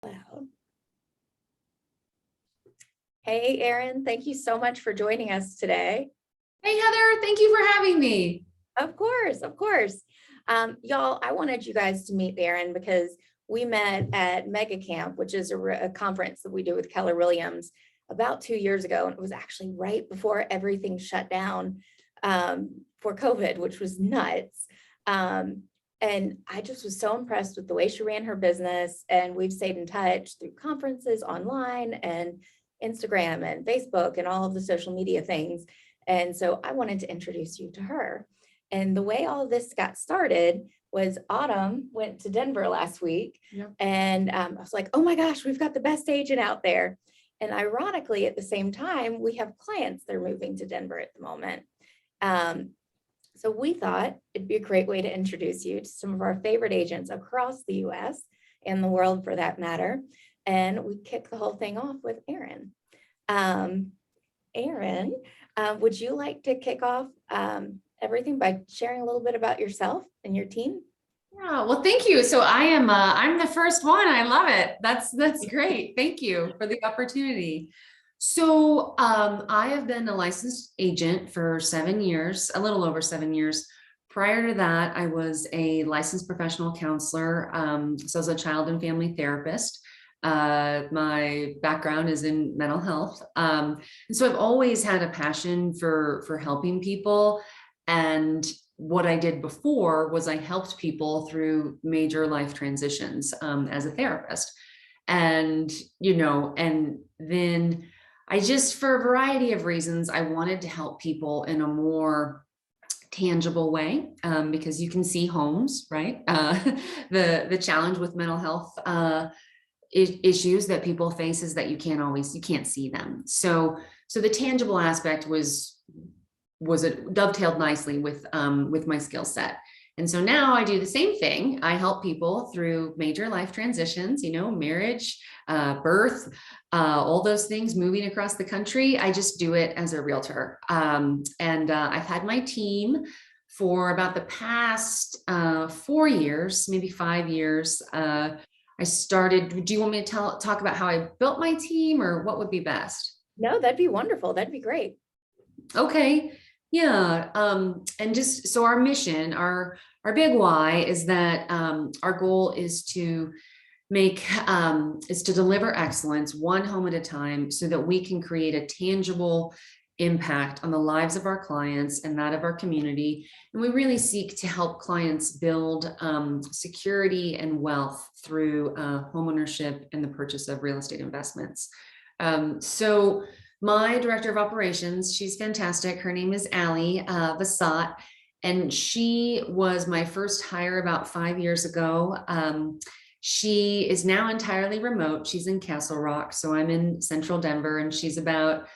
Loud. Hey, Erin, thank you so much for joining us today. Hey, Heather, thank you for having me. Of course, of course. Y'all, I wanted you guys to meet Erin because we met at Mega Camp, which is a conference that we do with Keller Williams about 2 years ago. And it was actually right before everything shut down for COVID, which was nuts. And I just was so impressed with the way she ran her business. And we've stayed in touch through conferences online and Instagram and Facebook and all of the social media things. And so I wanted to introduce you to her. And the way all of this got started was Autumn went to Denver last week. Yep. And I was like, oh my gosh, we've got the best agent out there. And ironically, at the same time, we have clients that are moving to Denver at the moment. So we thought it'd be a great way to introduce you to some of our favorite agents across the US and the world for that matter. And we kick the whole thing off with Erin. Erin, would you like to kick off everything by sharing a little bit about yourself and your team? Yeah, well, thank you. So I'm the first one. I love it. That's great. Thank you for the opportunity. So I have been a licensed agent for 7 years, a little over 7 years. Prior to that, I was a licensed professional counselor. So I was a child and family therapist. My background is in mental health. And so I've always had a passion for helping people. And what I did before was I helped people through major life transitions as a therapist. And, and then I just, for a variety of reasons, I wanted to help people in a more tangible way because you can see homes, right? The challenge with mental health issues that people face is that you can't see them. So the tangible aspect was it dovetailed nicely with my skill set. And so now I do the same thing. I help people through major life transitions, marriage, birth, all those things, moving across the country. I just do it as a realtor. And I've had my team for about the past 4 years, maybe 5 years. I started, do you want me to talk about how I built my team or what would be best? No, that'd be wonderful. That'd be great. Okay. Yeah. And just, so our mission, our big why is that our goal is to deliver excellence one home at a time so that we can create a tangible impact on the lives of our clients and that of our community. And we really seek to help clients build security and wealth through homeownership and the purchase of real estate investments. So my director of operations, she's fantastic. Her name is Allie Vasat, and she was my first hire about 5 years ago. She is now entirely remote. She's in Castle Rock, so I'm in central Denver, and she's about,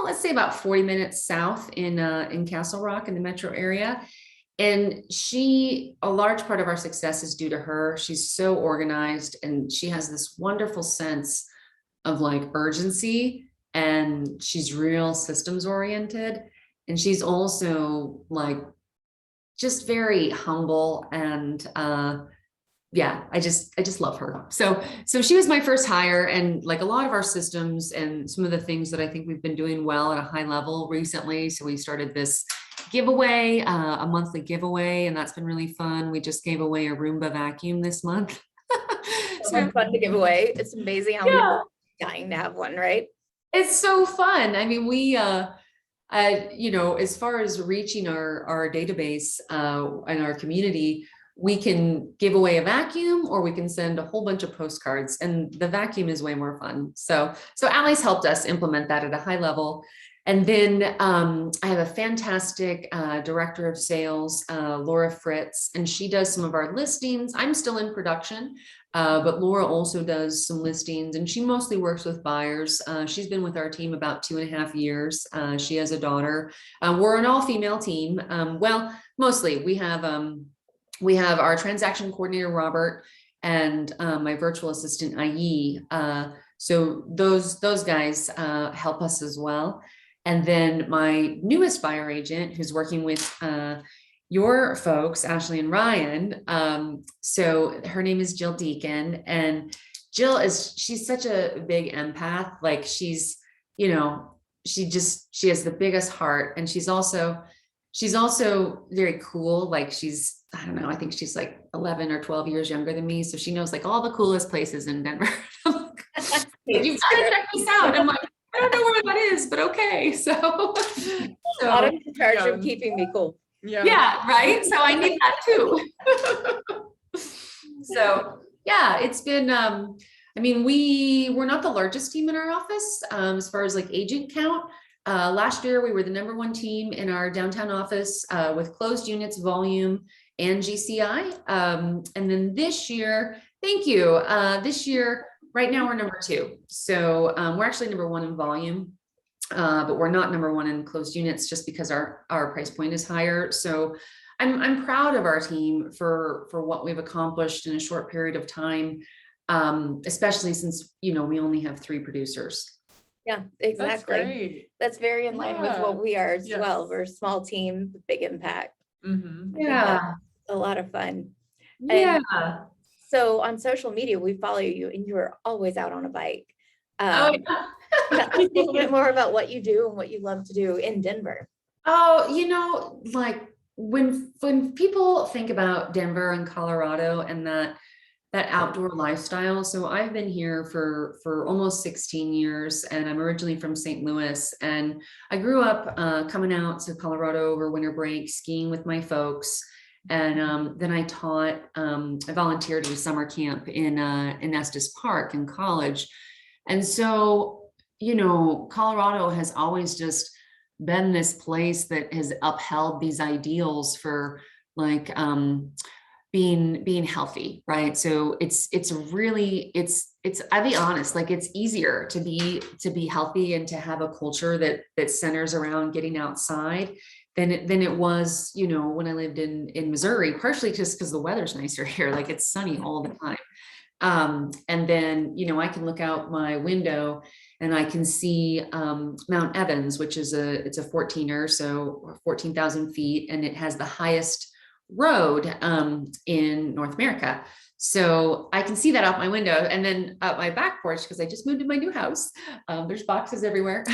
let's say about 40 minutes south in Castle Rock in the metro area. And a large part of our success is due to her. She's so organized, and she has this wonderful sense of like urgency, and she's real systems oriented. And she's also like just very humble and yeah, I just love her. So she was my first hire, and like a lot of our systems and some of the things that I think we've been doing well at a high level recently. So we started this giveaway, a monthly giveaway, and that's been really fun. We just gave away a Roomba vacuum this month. So fun to give away. It's amazing how people are dying to have one, right? It's so fun. I mean, we, as far as reaching our database and our community, we can give away a vacuum or we can send a whole bunch of postcards, and the vacuum is way more fun. So Allie's helped us implement that at a high level. And then I have a fantastic director of sales, Laura Fritz, and she does some of our listings. I'm still in production, but Laura also does some listings, and she mostly works with buyers. She's been with our team about 2.5 years. She has a daughter. We're an all-female team. Well, mostly we have our transaction coordinator, Robert, and my virtual assistant, IE. So those guys help us as well. And then my newest buyer agent, who's working with your folks, Ashley and Ryan. So her name is Jill Deacon, and she's such a big empath. Like she's, you know, she has the biggest heart, and she's also very cool. Like I don't know, I think she's like 11 or 12 years younger than me. So she knows like all the coolest places in Denver. You've got to check this out. I'm like, I don't know where that is, but okay. So Autumn's in charge of keeping me cool. Yeah, right. So I need that too. So yeah, it's been, I mean, we're not the largest team in our office, as far as like agent count. Last year, we were the #1 team in our downtown office, with closed units, volume, and GCI. And then this year, thank you. This year, right now we're #2. So we're actually #1 in volume, but we're not #1 in closed units just because our price point is higher. So I'm proud of our team for what we've accomplished in a short period of time, especially since, you know, we only have 3 producers. Yeah, exactly. That's great. That's very in line with what we are as Yes. well. We're a small team, big impact. Mm-hmm. Yeah. A lot of fun. Yeah. So on social media, we follow you and you are always out on a bike. Oh, Tell us a little bit more about what you do and what you love to do in Denver. Oh, you know, like when people think about Denver and Colorado and that outdoor lifestyle. So I've been here for almost 16 years, and I'm originally from St. Louis, and I grew up coming out to Colorado over winter break, skiing with my folks. And then I volunteered at a summer camp in Estes Park in college. And so, you know, Colorado has always just been this place that has upheld these ideals for like being healthy, right? So it's I'll be honest, like it's easier to be healthy and to have a culture that centers around getting outside than it was, you know, when I lived in Missouri, partially just because the weather's nicer here, like it's sunny all the time. And then, you know, I can look out my window and I can see Mount Evans, which is it's a 14er, so 14,000 feet, and it has the highest road in North America. So I can see that out my window, and then out my back porch, because I just moved to my new house. There's boxes everywhere.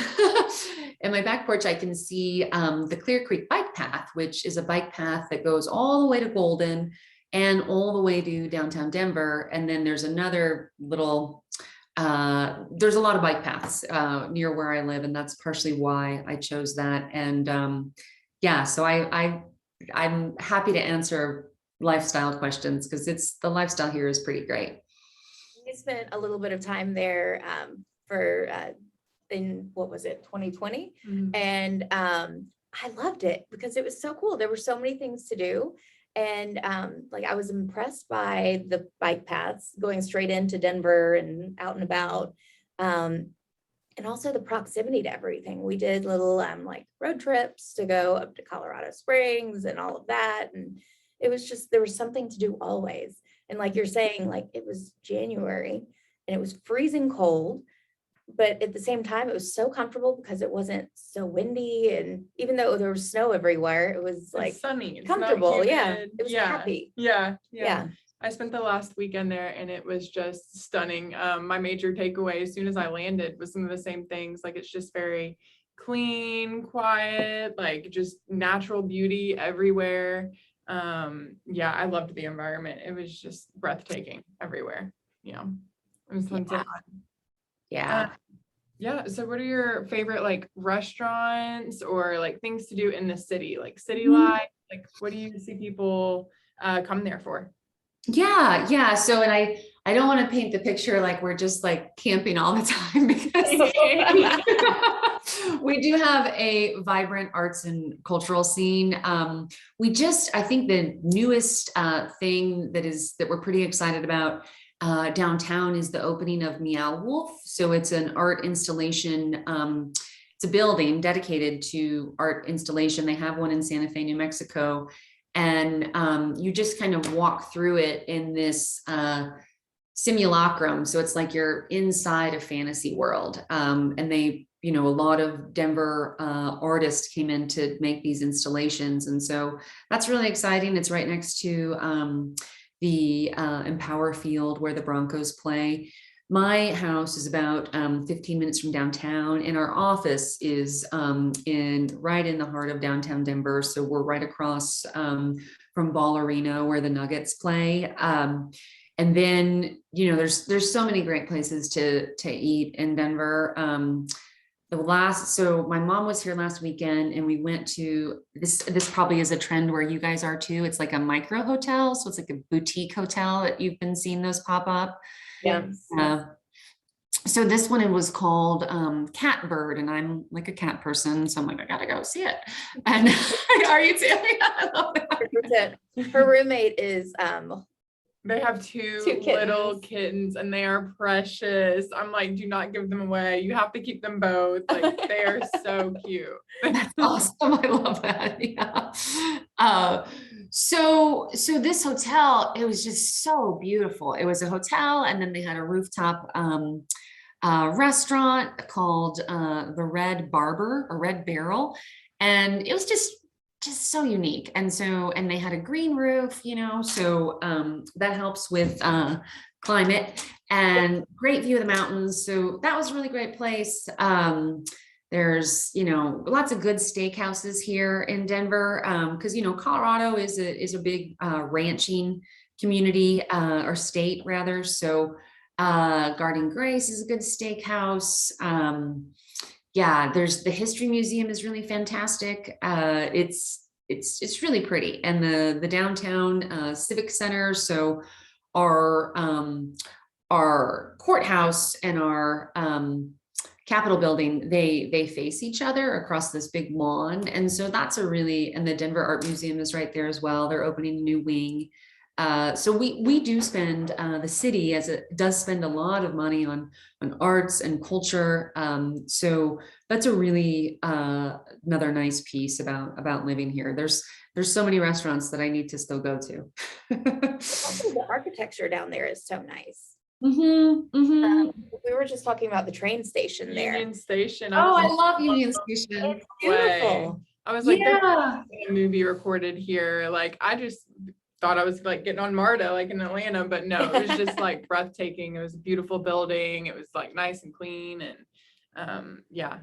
And my back porch, I can see the Clear Creek bike path, which is a bike path that goes all the way to Golden and all the way to downtown Denver. And then there's another little, there's a lot of bike paths near where I live, and that's partially why I chose that. And yeah, so I'm happy to answer lifestyle questions, because the lifestyle here is pretty great. We spent a little bit of time there in what was it, 2020? Mm-hmm. And I loved it because it was so cool. There were so many things to do. And like I was impressed by the bike paths going straight into Denver and out and about. And also the proximity to everything. We did little like road trips to go up to Colorado Springs and all of that. And it was just, there was something to do always. And like you're saying, like it was January and it was freezing cold, but at the same time, it was so comfortable because it wasn't so windy. And even though there was snow everywhere, it was like it's sunny, it's comfortable. not Yeah. humid. It was happy. Yeah. Yeah. I spent the last weekend there and it was just stunning. My major takeaway as soon as I landed was some of the same things. Like it's just very clean, quiet, like just natural beauty everywhere. Yeah, I loved the environment. It was just breathtaking everywhere. Yeah, it was tons of fun. Yeah. Yeah. So what are your favorite like restaurants or like things to do in the city, like city life? Like what do you see people come there for? Yeah. So, and I don't want to paint the picture like we're just like camping all the time, because we do have a vibrant arts and cultural scene. I think the newest thing that we're pretty excited about downtown is the opening of Meow Wolf. So it's an art installation. It's a building dedicated to art installation. They have one in Santa Fe, New Mexico. And you just kind of walk through it in this simulacrum. So it's like you're inside a fantasy world. And they, you know, a lot of Denver artists came in to make these installations. And so that's really exciting. It's right next to the Empower Field where the Broncos play. my house is about 15 minutes from downtown, and our office is right in the heart of downtown Denver. So we're right across from Ball Arena where the Nuggets play. And then, you know, there's so many great places to eat in Denver. So my mom was here last weekend, and we went to this probably is a trend where you guys are too. It's like a micro hotel. So it's like a boutique hotel that you've been seeing those pop up. Yes. So this one, it was called Catbird, and I'm like a cat person, so I'm like, I gotta go see it. And are you too? I love that. Her roommate is They have two Two little kittens and they are precious. I'm like, do not give them away. You have to keep them both. Like, they are so cute. That's awesome. I love that. Yeah. So this hotel, it was just so beautiful. It was a hotel, and then they had a rooftop restaurant called the Red Barber or Red Barrel, and it was just so unique. And they had a green roof, you know, so that helps with climate, and great view of the mountains. So that was a really great place. There's, you know, lots of good steakhouses here in Denver, because, you know, Colorado is a big ranching community, or state rather. So Garden Grace is a good steakhouse. Yeah, there's the History Museum is really fantastic. It's really pretty, and the downtown Civic Center. So our courthouse and our Capitol building, they face each other across this big lawn, and so that's and the Denver Art Museum is right there as well. They're opening a new wing. So we do spend, the city does spend a lot of money on arts and culture. So that's a really another nice piece about living here. There's so many restaurants that I need to still go to. also the architecture down there is so nice. We were just talking about the train station there. Union Station. I love Union Station. It's beautiful. I was like, Yeah. there's a movie recorded here. Like, I just thought I was like getting on MARTA, like in Atlanta, but no, it was just like breathtaking. It was a beautiful building. It was like nice and clean, and yeah.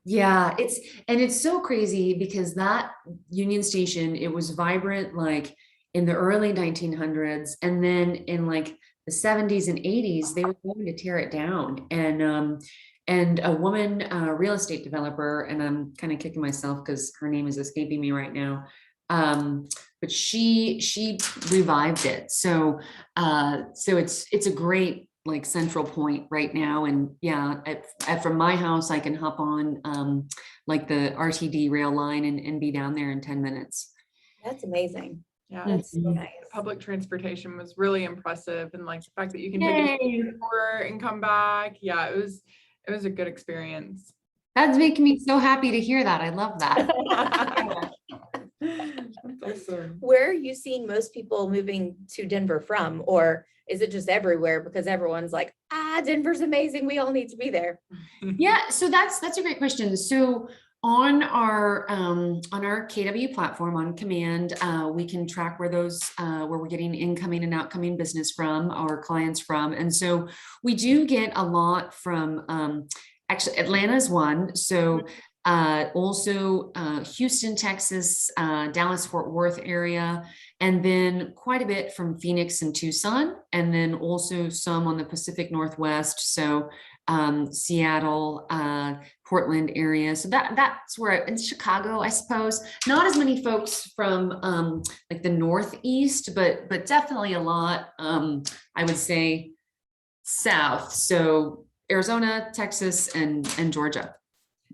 Yeah, it's so crazy because that Union Station, it was vibrant like in the early 1900s, and then in like the 70s and 80s, they were going to tear it down. And a woman, real estate developer, and I'm kind of kicking myself because her name is escaping me right now. But she revived it. So it's a great like central point right now. And yeah, from my house, I can hop on like the RTD rail line and be down there in 10 minutes. That's amazing. Yeah, That's so nice. public transportation was really impressive, and like the fact that you can take a tour and come back. Yeah, it was a good experience. That's making me so happy to hear that. I love that. That's awesome. Where are you seeing most people moving to Denver from, or is it just everywhere because everyone's like, Denver's amazing, we all need to be there? Yeah, so that's a great question. So on our KW platform on Command, we can track where we're getting incoming and outgoing business from, our clients from. And so we do get a lot from, actually Atlanta's one. So also Houston, Texas, Dallas, Fort Worth area, and then quite a bit from Phoenix and Tucson, and then also some on the Pacific Northwest. So Seattle, Portland area. So that's where in Chicago, I suppose, not as many folks from like the Northeast, but definitely a lot, I would say South. So Arizona, Texas, and Georgia.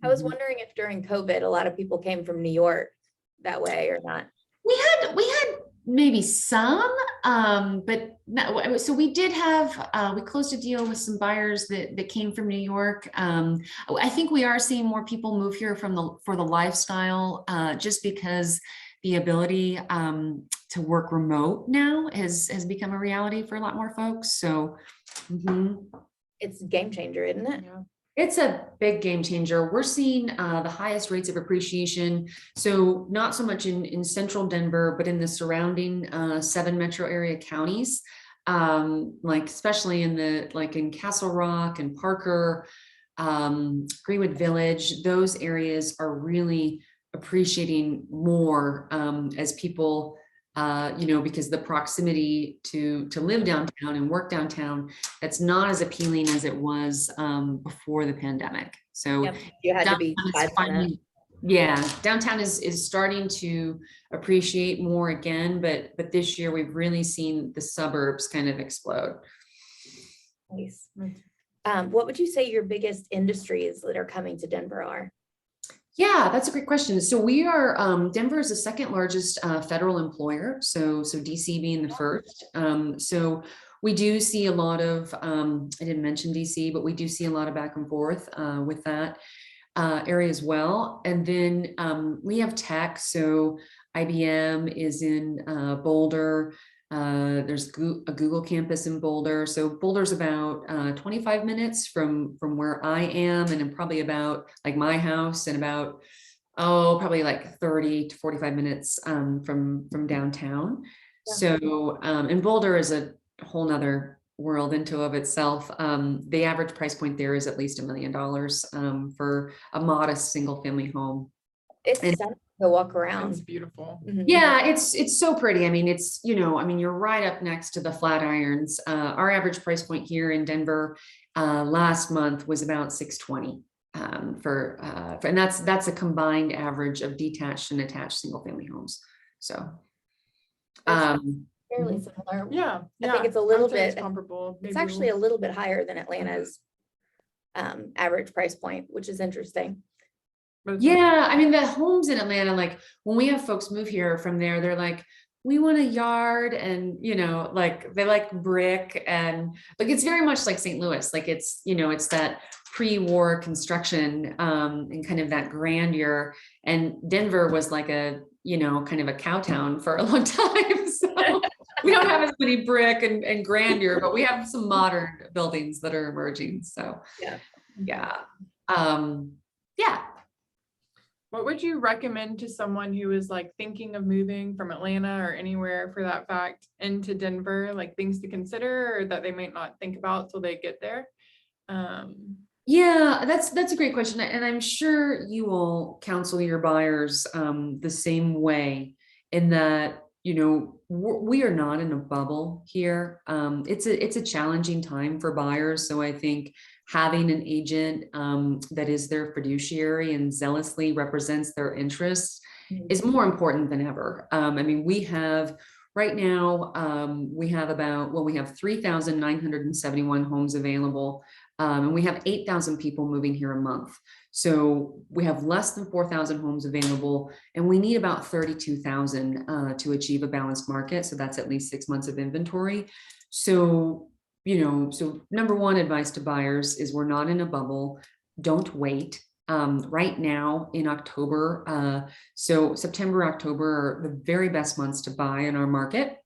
I was wondering if during COVID, a lot of people came from New York that way or not. We had maybe some, but no, so we did have, we closed a deal with some buyers that came from New York. I think we are seeing more people move here for the lifestyle, just because the ability to work remote now has become a reality for a lot more folks. So It's a game changer, isn't it? Yeah. it's a big game changer. We're seeing the highest rates of appreciation. So not so much in central Denver, but in the surrounding 7 metro area counties. like especially in Castle Rock and Parker, Greenwood Village, those areas are really appreciating more as people, because the proximity to live downtown and work downtown, that's not as appealing as it was before the pandemic. So Yep, you had to be downtown is 5 minutes. finally, yeah, downtown is starting to appreciate more again, but this year we've really seen the suburbs kind of explode. Nice. What would you say your biggest industries that are coming to Denver are? Yeah, that's a great question. So we are, Denver is the second largest federal employer. So DC being the first. So we do see a lot of, I didn't mention DC, but we do see a lot of back and forth with that area as well. And then we have tech. So IBM is in Boulder. There's a Google campus in Boulder. So Boulder's about 25 minutes from where I am, and I'm probably about like my house, and about, probably like 30 to 45 minutes from downtown. Yeah. So, and Boulder is a whole nother world into of itself. The average price point there is at least $1 million for a modest single family home. It's stunning to walk around. It's beautiful. Mhm. Yeah, it's so pretty. I mean, you're right up next to the Flatirons. Our average price point here in Denver last month was about $620 and that's a combined average of detached and attached single family homes. So, Fairly similar. Yeah. I think it's a little I'd say it's bit comparable. It's maybe actually a little bit higher than Atlanta's average price point, which is interesting. but it's yeah, I mean, the homes in Atlanta, like when we have folks move here from there, they're like, we want a yard, and like they like brick, and like it's very much like St. Louis. Like it's that pre-war construction and kind of that grandeur. And Denver was like a kind of a cow town for a long time. So we don't have as many brick and grandeur, but we have some modern buildings that are emerging. So yeah. Yeah. What would you recommend to someone who is like thinking of moving from Atlanta or anywhere for that fact into Denver, like things to consider or that they might not think about till they get there? Yeah, that's a great question. And I'm sure you will counsel your buyers the same way, in that, we are not in a bubble here. It's a challenging time for buyers. So I think having an agent that is their fiduciary and zealously represents their interests is more important than ever. I mean, we have right now, we have 3,971 homes available. And we have 8,000 people moving here a month. So we have less than 4,000 homes available, and we need about 32,000 to achieve a balanced market. So that's at least 6 months of inventory. So, so number one advice to buyers is we're not in a bubble. Don't wait. Right now in October, so September, October are the very best months to buy in our market.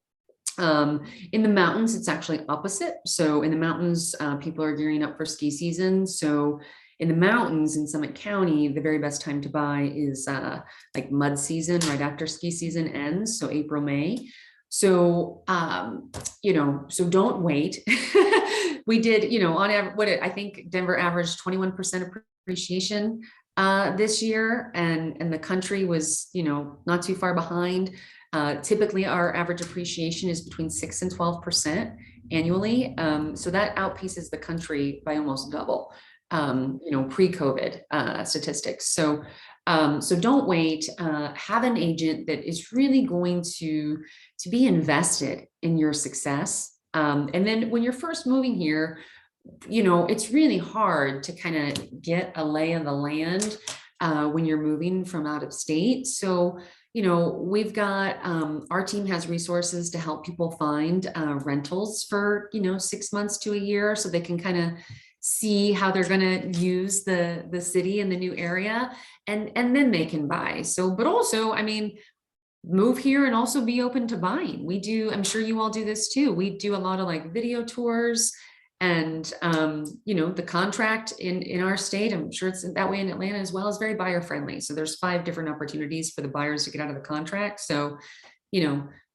In the mountains, it's actually opposite. So in the mountains, people are gearing up for ski season. So in the mountains in Summit County, the very best time to buy is like mud season, right after ski season ends. So April, May. So, so don't wait. We did, on average, I think Denver averaged 21% appreciation this year, and the country was, not too far behind. Typically, our average appreciation is between 6 and 12% annually. So that outpaces the country by almost double, pre-COVID statistics. So don't wait. Have an agent that is really going to be invested in your success. And then when you're first moving here, it's really hard to kind of get a lay of the land when you're moving from out of state. So we've got, our team has resources to help people find rentals for, 6 months to a year, so they can kind of see how they're going to use the city and the new area, and then they can buy. So, but also, I mean, move here and also be open to buying. We do, I'm sure you all do this too. We do a lot of like video tours. And, the contract in our state, I'm sure it's that way in Atlanta as well, is very buyer friendly. So there's 5 different opportunities for the buyers to get out of the contract. So,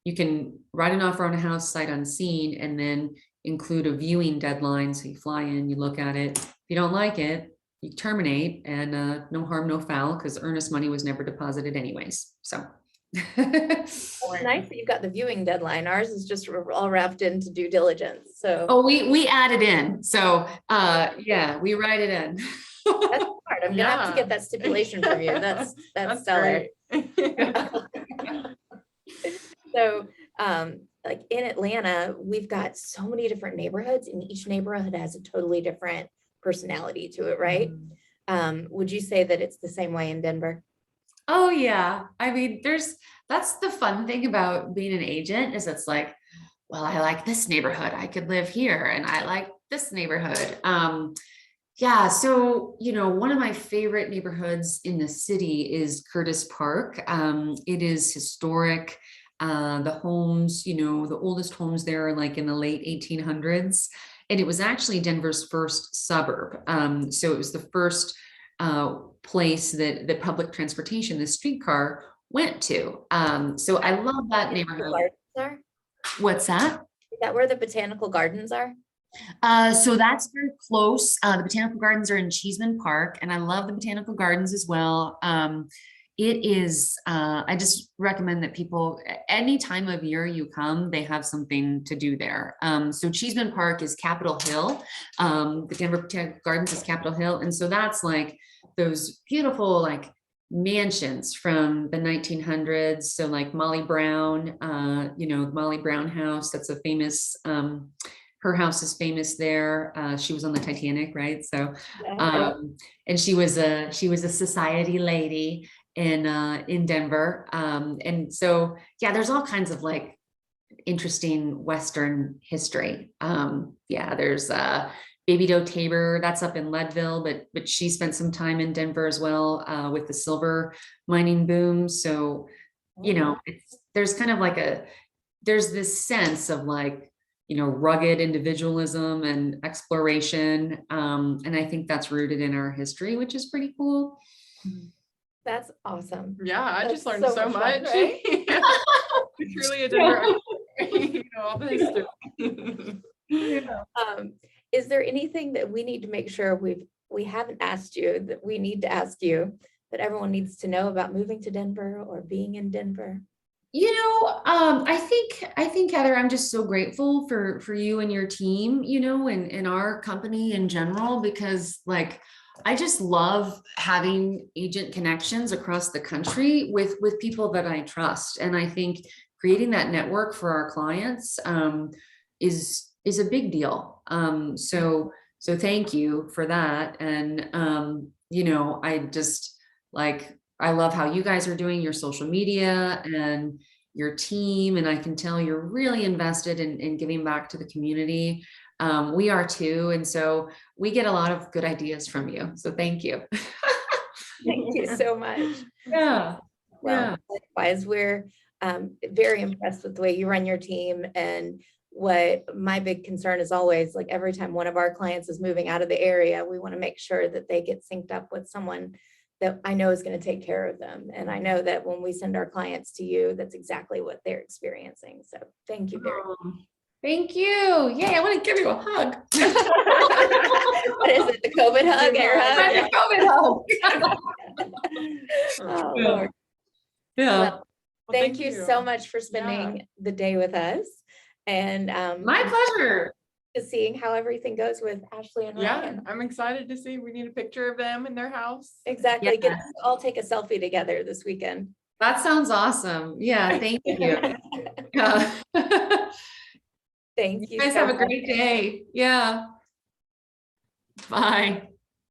you can write an offer on a house sight unseen and then include a viewing deadline. So you fly in, you look at it. If you don't like it, you terminate, and no harm, no foul, because earnest money was never deposited anyways. So. It's nice that you've got the viewing deadline. Ours is just all wrapped into due diligence. So Oh, we add it in. So yeah, we write it in. that's hard. I'm gonna have to get that stipulation from you. That's stellar. So like in Atlanta, we've got so many different neighborhoods, and each neighborhood has a totally different personality to it, right? Would you say that it's the same way in Denver? Oh yeah. I mean, that's the fun thing about being an agent, is it's like, well, I like this neighborhood, I could live here, and I like this neighborhood. Yeah, so one of my favorite neighborhoods in the city is Curtis Park. It is historic. The homes, the oldest homes there are like in the late 1800s, and it was actually Denver's first suburb. So it was the first place that the public transportation, the streetcar, went to. So I love that neighborhood. What's that? Is that where the botanical gardens are? So that's very close. The botanical gardens are in Cheeseman Park, and I love the botanical gardens as well. It is, I just recommend that people, any time of year you come, they have something to do there. So Cheeseman Park is Capitol Hill. The Denver Botanical Gardens is Capitol Hill. And so that's like those beautiful, like, mansions from the 1900s. So like Molly Brown, the Molly Brown house, that's a famous, her house is famous there. She was on the Titanic, right? So, and she was a society lady in Denver. And so, yeah, there's all kinds of like interesting Western history. Yeah, there's Baby Doe Tabor, that's up in Leadville, but she spent some time in Denver as well, with the silver mining boom. So, there's kind of like there's this sense of like, rugged individualism and exploration. And I think that's rooted in our history, which is pretty cool. That's awesome. Yeah, I That's just learned so fun, much. right? It's really a Denver, all the history. Is there anything that we need to make sure we haven't asked you that we need to ask you that everyone needs to know about moving to Denver or being in Denver? I think Heather, I'm just so grateful for you and your team, and our company in general, because like, I just love having agent connections across the country with people that I trust. And I think creating that network for our clients is a big deal. So thank you for that. And I just like, I love how you guys are doing your social media and your team. And I can tell you're really invested in giving back to the community. We are too. And so we get a lot of good ideas from you. So thank you. Thank you so much. Yeah. Well, likewise, we're very impressed with the way you run your team. And what my big concern is always, like, every time one of our clients is moving out of the area, we want to make sure that they get synced up with someone that I know is going to take care of them. And I know that when we send our clients to you, that's exactly what they're experiencing. So thank you very much. Thank you. Yay, I want to give you a hug. What is it? The COVID hug? Air hug? The COVID hug. Oh, Lord. Yeah. Well, thank you so much for spending the day with us. And my pleasure. Seeing how everything goes with Ashley and Ryan. I'm excited to see. We need a picture of them in their house. Exactly. Get us to all take a selfie together this weekend. That sounds awesome. Yeah, thank you. Yeah. Thank you. You guys have a great day. Yeah. Bye.